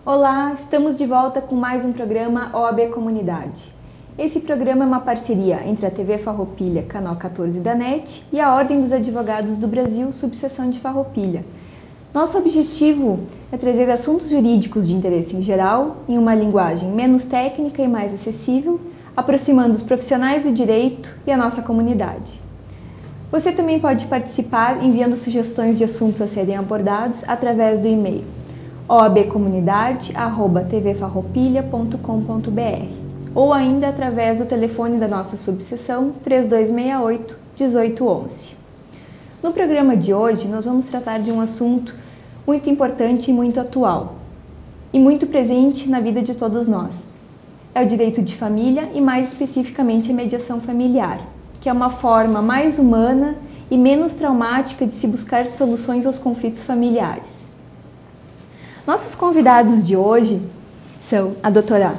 Olá, estamos de volta com mais um programa OAB Comunidade. Esse programa é uma parceria entre a TV Farroupilha, canal 14 da NET, e a Ordem dos Advogados do Brasil, subseção de Farroupilha. Nosso objetivo é trazer assuntos jurídicos de interesse em geral, em uma linguagem menos técnica e mais acessível, aproximando os profissionais do direito e a nossa comunidade. Você também pode participar enviando sugestões de assuntos a serem abordados através do e-mail oabcomunidade@tvfarroupilha.com.br ou ainda através do telefone da nossa subseção 3268-1811. No programa de hoje, nós vamos tratar de um assunto muito importante e muito atual, e muito presente na vida de todos nós. É o direito de família e, mais especificamente, a mediação familiar, que é uma forma mais humana e menos traumática de se buscar soluções aos conflitos familiares. Nossos convidados de hoje são a doutora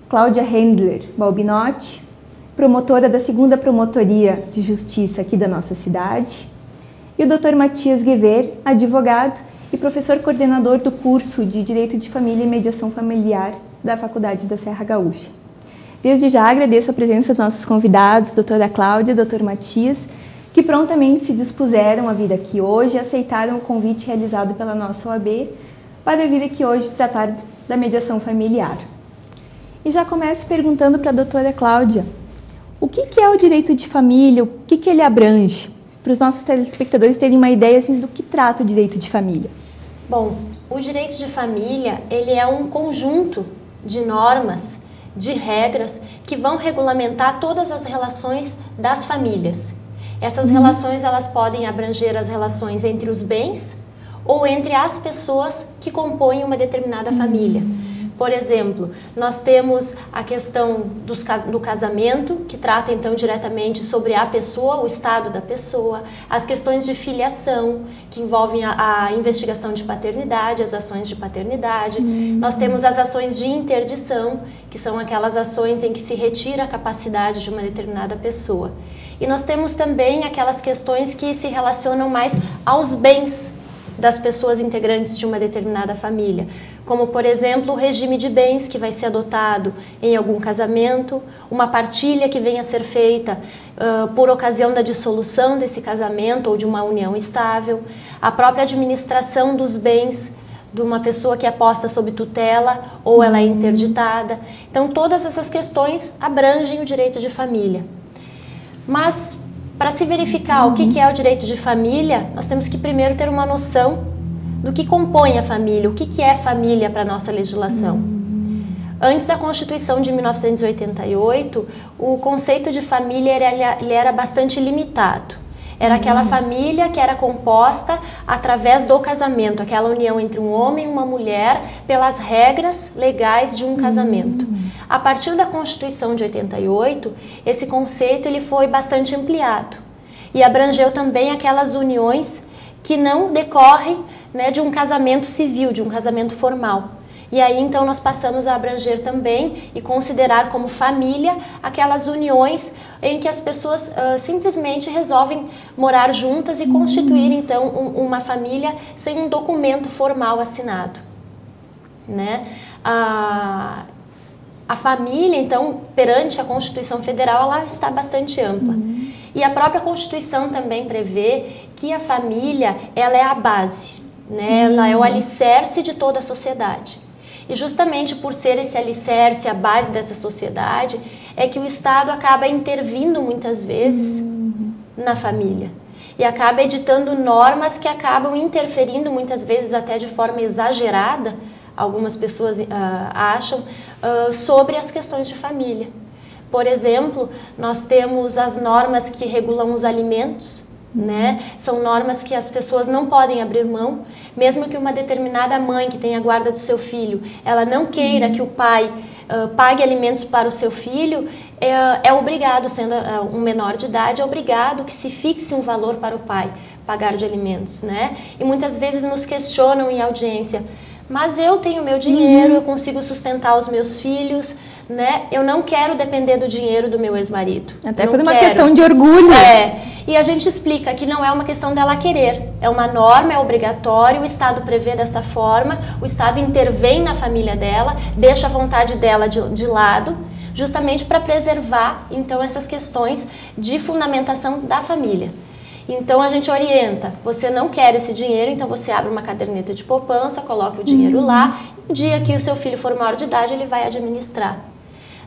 Cláudia Rendler Balbinotti, promotora da 2ª Promotoria de Justiça aqui da nossa cidade, e o Dr. Matias Guever, advogado e professor coordenador do curso de Direito de Família e Mediação Familiar da Faculdade da Serra Gaúcha. Desde já agradeço a presença dos nossos convidados, doutora Cláudia e doutor Matias, que prontamente se dispuseram a vir aqui hoje e aceitaram o convite realizado pela nossa OAB para vir aqui hoje tratar da mediação familiar. E já começo perguntando para a doutora Cláudia, o que é o direito de família, o que ele abrange, para os nossos telespectadores terem uma ideia assim, do que trata o direito de família. Bom, o direito de família, ele é um conjunto de normas, de regras que vão regulamentar todas as relações das famílias. Essas relações, elas podem abranger as relações entre os bens ou entre as pessoas que compõem uma determinada família. Por exemplo, nós temos a questão do casamento, que trata então diretamente sobre a pessoa, o estado da pessoa, as questões de filiação, que envolvem a investigação de paternidade, as ações de paternidade. Nós temos as ações de interdição, que são aquelas ações em que se retira a capacidade de uma determinada pessoa. E nós temos também aquelas questões que se relacionam mais aos bens das pessoas integrantes de uma determinada família, como, por exemplo, o regime de bens que vai ser adotado em algum casamento, uma partilha que venha a ser feita por ocasião da dissolução desse casamento ou de uma união estável, a própria administração dos bens de uma pessoa que é posta sob tutela ou ela é interditada. Então, todas essas questões abrangem o direito de família. Mas, para se verificar o que é o direito de família, nós temos que primeiro ter uma noção do que compõe a família, o que é família para a nossa legislação. Antes da Constituição de 1988, o conceito de família ele era bastante limitado. Era aquela família que era composta através do casamento, aquela união entre um homem e uma mulher pelas regras legais de um casamento. A partir da Constituição de 88, esse conceito ele foi bastante ampliado e abrangeu também aquelas uniões que não decorrem, né, de um casamento civil, de um casamento formal. E aí então nós passamos a abranger também e considerar como família aquelas uniões em que as pessoas simplesmente resolvem morar juntas e constituir então uma família sem um documento formal assinado, né? A família, então, perante a Constituição Federal, ela está bastante ampla. E a própria Constituição também prevê que a família, ela é a base, né? Ela é o alicerce de toda a sociedade. E justamente por ser esse alicerce, a base dessa sociedade, é que o Estado acaba intervindo muitas vezes na família. E acaba editando normas que acabam interferindo muitas vezes até de forma exagerada, algumas pessoas acham, sobre as questões de família. Por exemplo, nós temos as normas que regulam os alimentos, né? São normas que as pessoas não podem abrir mão, mesmo que uma determinada mãe que tenha a guarda do seu filho, ela não queira que o pai pague alimentos para o seu filho, é obrigado, sendo um menor de idade, é obrigado que se fixe um valor para o pai pagar de alimentos, né? E muitas vezes nos questionam em audiência, mas eu tenho meu dinheiro, eu consigo sustentar os meus filhos, né? Eu não quero depender do dinheiro do meu ex-marido. Até por uma questão de orgulho. E a gente explica que não é uma questão dela querer, é uma norma, é obrigatório, o Estado prevê dessa forma, o Estado intervém na família dela, deixa a vontade dela de lado, justamente para preservar, então, essas questões de fundamentação da família. Então, a gente orienta, você não quer esse dinheiro, então você abre uma caderneta de poupança, coloque o dinheiro lá, e no dia que o seu filho for maior de idade, ele vai administrar.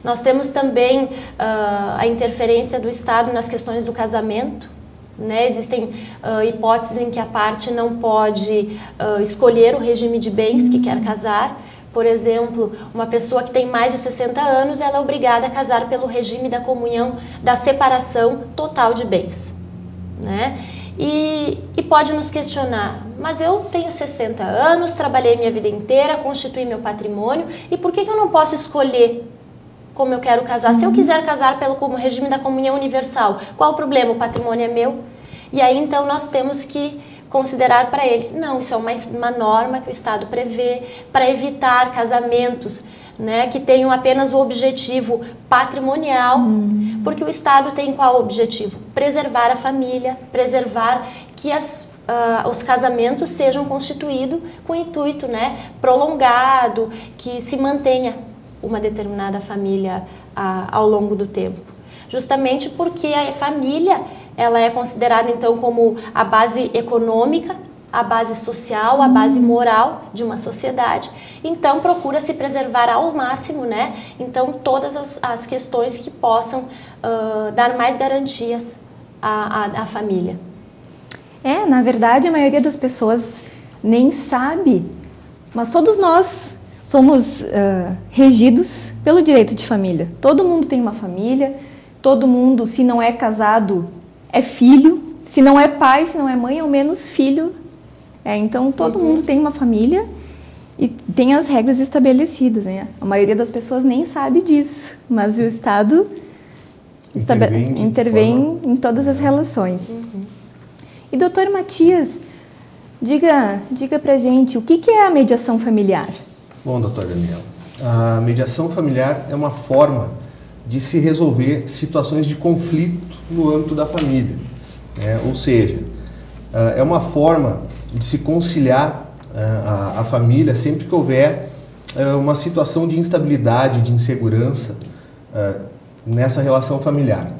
Nós temos também a interferência do Estado nas questões do casamento, né? Existem hipóteses em que a parte não pode escolher o regime de bens que quer casar. Por exemplo, uma pessoa que tem mais de 60 anos, ela é obrigada a casar pelo regime da comunhão, da separação total de bens, né? E pode nos questionar, mas eu tenho 60 anos, trabalhei minha vida inteira, constituí meu patrimônio, e por que eu não posso escolher como eu quero casar? Se eu quiser casar como regime da comunhão universal, qual o problema? O patrimônio é meu. E aí, então, nós temos que considerar para ele, não, isso é uma norma que o Estado prevê para evitar casamentos, né, que tenham apenas o objetivo patrimonial, porque o Estado tem qual objetivo? Preservar a família, preservar que os casamentos sejam constituídos com intuito, né, prolongado, que se mantenha uma determinada família ao longo do tempo. Justamente porque a família, ela é considerada então como a base econômica, a base social, a base moral de uma sociedade. Então procura se preservar ao máximo, né? Então todas as questões que possam dar mais garantias à família. Na verdade, a maioria das pessoas nem sabe, mas todos nós somos regidos pelo direito de família. Todo mundo tem uma família, todo mundo, se não é casado, é filho, se não é pai, se não é mãe, ao menos filho. Então, todo mundo tem uma família e tem as regras estabelecidas, né? A maioria das pessoas nem sabe disso, mas o Estado intervém em todas as relações. E, doutor Matias, diga pra gente, o que é a mediação familiar? Bom, doutor Daniel, a mediação familiar é uma forma de se resolver situações de conflito no âmbito da família, né? Ou seja, é uma forma de se conciliar a família sempre que houver uma situação de instabilidade, de insegurança nessa relação familiar.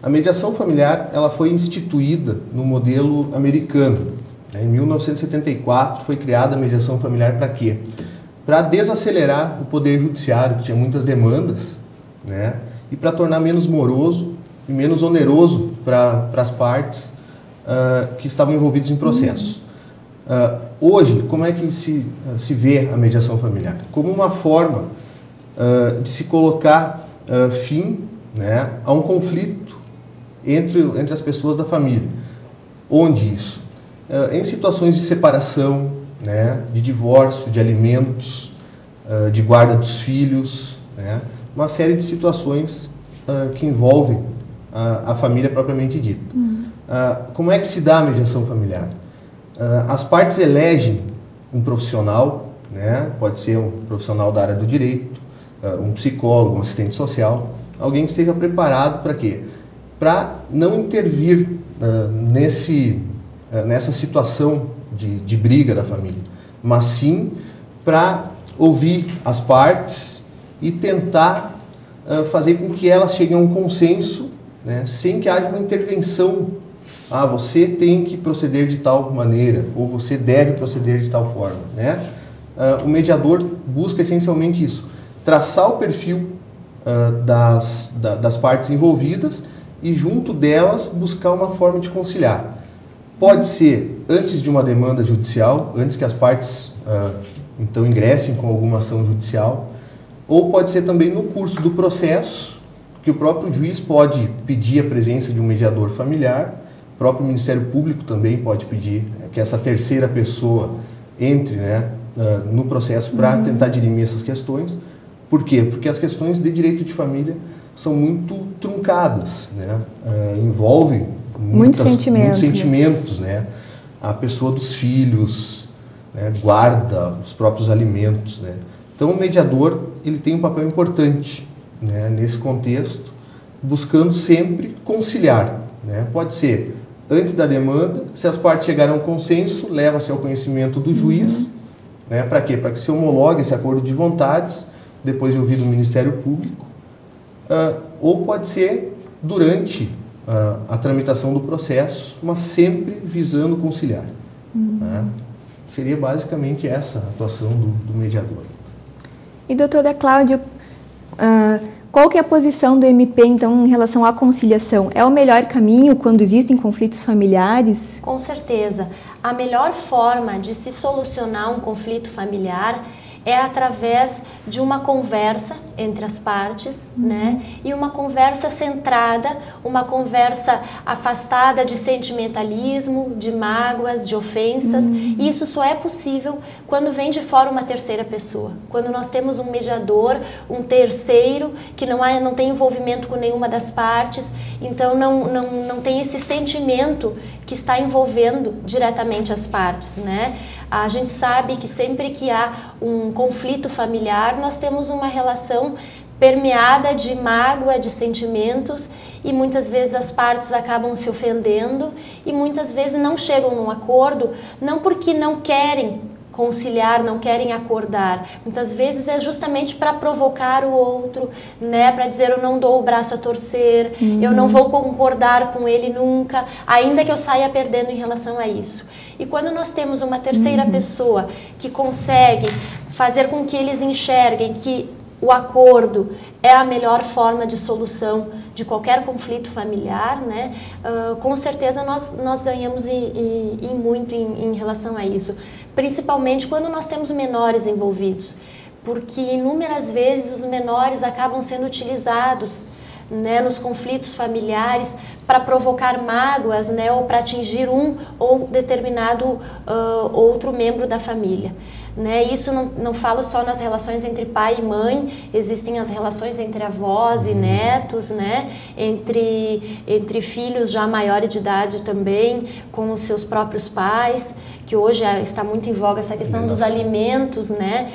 A mediação familiar ela foi instituída no modelo americano. Em 1974 foi criada a mediação familiar para quê? Para desacelerar o poder judiciário, que tinha muitas demandas, né? E para tornar menos moroso e menos oneroso para as partes que estavam envolvidas em processo. Hoje, como é que se vê a mediação familiar? Como uma forma de se colocar fim, né, a um conflito entre as pessoas da família. Onde isso? Em situações de separação, né, de divórcio, de alimentos, de guarda dos filhos, né, uma série de situações que envolvem a família propriamente dita. Como é que se dá a mediação familiar? As partes elegem um profissional, né, pode ser um profissional da área do direito, um psicólogo, um assistente social, alguém que esteja preparado para quê? Para não intervir nessa situação de briga da família, mas sim para ouvir as partes e tentar fazer com que elas cheguem a um consenso, né, sem que haja uma intervenção. Você tem que proceder de tal maneira, ou você deve proceder de tal forma, né? O mediador busca essencialmente isso, traçar o perfil das partes envolvidas e junto delas buscar uma forma de conciliar. Pode ser antes de uma demanda judicial, antes que as partes então ingressem com alguma ação judicial, ou pode ser também no curso do processo, que o próprio juiz pode pedir a presença de um mediador familiar, o próprio Ministério Público também pode pedir que essa terceira pessoa entre, né, no processo para tentar dirimir essas questões. Por quê? Porque as questões de direito de família são muito truncadas, né? Envolvem muitos sentimentos, né? A pessoa dos filhos, né, guarda os próprios alimentos, né? Então o mediador ele tem um papel importante, né, nesse contexto, buscando sempre conciliar, né? Pode ser antes da demanda, se as partes chegarem a um consenso, leva-se ao conhecimento do juiz, né? Para quê? Para que se homologue esse acordo de vontades, depois de ouvido o Ministério Público, ou pode ser durante a tramitação do processo, mas sempre visando conciliar. Né? Seria basicamente essa a atuação do mediador. E doutora Cláudia, qual que é a posição do MP, então, em relação à conciliação? É o melhor caminho quando existem conflitos familiares? Com certeza. A melhor forma de se solucionar um conflito familiar é através de uma conversa entre as partes, né? E uma conversa centrada, uma conversa afastada de sentimentalismo, de mágoas, de ofensas. E isso só é possível quando vem de fora uma terceira pessoa. Quando nós temos um mediador, um terceiro, que não tem envolvimento com nenhuma das partes, então não tem esse sentimento que está envolvendo diretamente as partes, né? A gente sabe que sempre que há um conflito familiar, nós temos uma relação permeada de mágoa, de sentimentos, e muitas vezes as partes acabam se ofendendo e muitas vezes não chegam num acordo, não porque não querem conciliar, não querem acordar. Muitas vezes é justamente para provocar o outro, né? Para dizer eu não dou o braço a torcer, eu não vou concordar com ele nunca, ainda que eu saia perdendo em relação a isso. E quando nós temos uma terceira pessoa que consegue fazer com que eles enxerguem que o acordo é a melhor forma de solução de qualquer conflito familiar, né? Com certeza nós ganhamos muito em relação a isso, principalmente quando nós temos menores envolvidos, porque inúmeras vezes os menores acabam sendo utilizados, né, nos conflitos familiares para provocar mágoas, né, ou para atingir um ou determinado outro membro da família. Né? Isso não falo só nas relações entre pai e mãe, existem as relações entre avós e netos, né? Entre filhos já maiores de idade também, com os seus próprios pais, que hoje está muito em voga essa questão dos alimentos, né?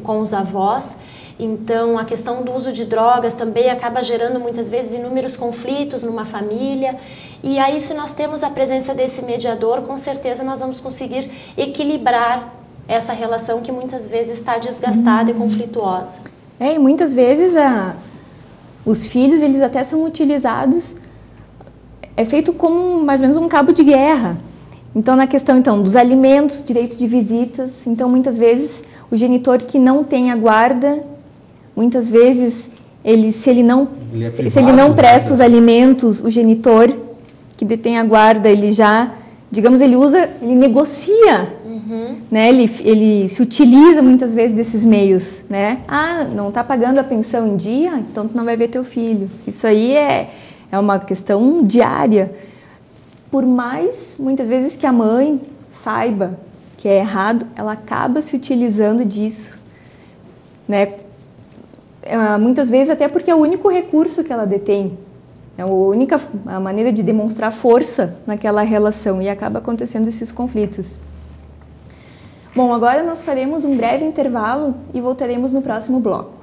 Com os avós. Então, a questão do uso de drogas também acaba gerando muitas vezes inúmeros conflitos numa família. E aí, se nós temos a presença desse mediador, com certeza nós vamos conseguir equilibrar essa relação que muitas vezes está desgastada e conflituosa. E muitas vezes os filhos, eles até são utilizados, é feito como mais ou menos um cabo de guerra. Então, na questão dos alimentos, direito de visitas, então muitas vezes o genitor que não tem a guarda, muitas vezes, se ele não presta os alimentos, o genitor que detém a guarda, ele já, digamos, ele negocia, né? Ele se utiliza muitas vezes desses meios, né? Não está pagando a pensão em dia, então tu não vai ver teu filho. Isso aí é uma questão diária. Por mais, muitas vezes, que a mãe saiba que é errado, ela acaba se utilizando disso, né? Muitas vezes até porque é o único recurso que ela detém, é a maneira de demonstrar força naquela relação, e acaba acontecendo esses conflitos. Bom, agora nós faremos um breve intervalo e voltaremos no próximo bloco.